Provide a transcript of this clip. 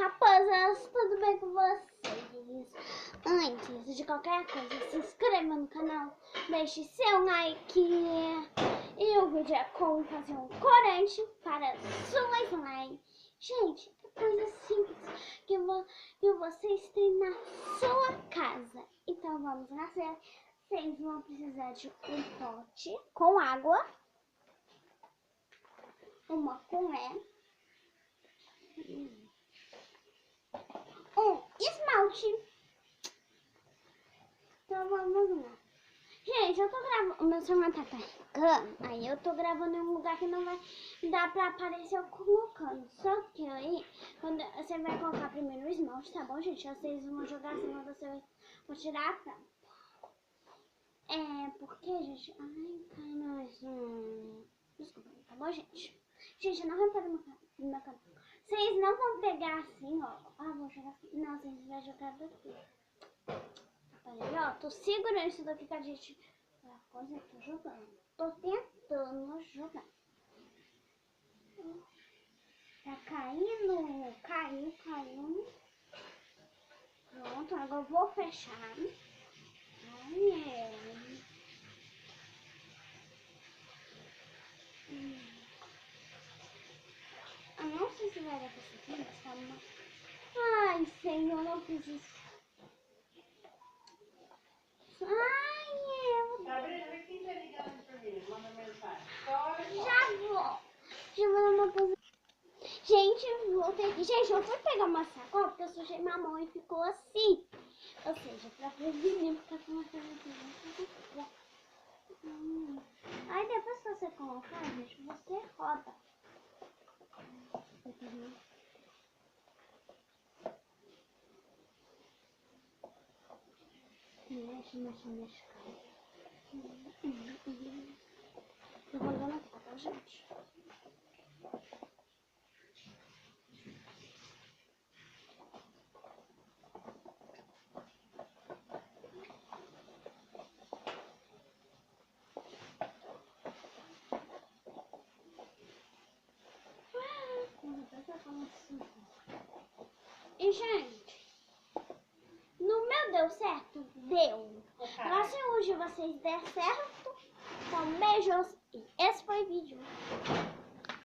raposas, tudo bem com vocês? Antes de qualquer coisa, se inscreva no canal, deixe seu like. E o vídeo é como fazer um corante para sua slime. Gente, é coisa simples que vocês têm na sua casa. Então vamos nascer. Vocês vão precisar de um pote com água, uma colher, um esmalte. Então vamos lá. Gente, eu tô gravando, o meu celular tá carregando, aí eu tô gravando em um lugar que não vai dar pra aparecer eu colocando. Só que aí, quando você vai colocar primeiro o esmalte, tá bom, gente? Vocês vão jogar assim, quando você vai tirar a tampa. Porque, gente, ai, cai mais desculpa, tá bom, gente? Gente, não vai parar no meu canal. Vocês não vão pegar assim, ó. Ah, vou jogar assim. Não, vocês vão jogar daqui. Peraí, ó, tô segurando isso daqui que a gente... Coisa, eu tô jogando. Tô tentando jogar. Tá caindo. Caiu. Pronto, agora eu vou fechar. Ai, Eu não sei se vai dar pra seguir, mas tá uma... Ai, Senhor, não fiz isso. Sabrina, vê quem tá ligando pra mim. Manda mensagem. Já vou. Já vou dar uma pausa. Gente, voltei aqui. Gente, eu fui pegar uma sacola porque eu sujei minha mão e ficou assim. Ou seja, pra prevenir ficar com uma coisa assim. Aí depois que você colocar, gente, você roda. Mexe. Tô rodando aqui, tá, gente? E, gente, no meu deu certo? Deu. Mas se hoje vocês der certo, então beijos. E esse foi o vídeo.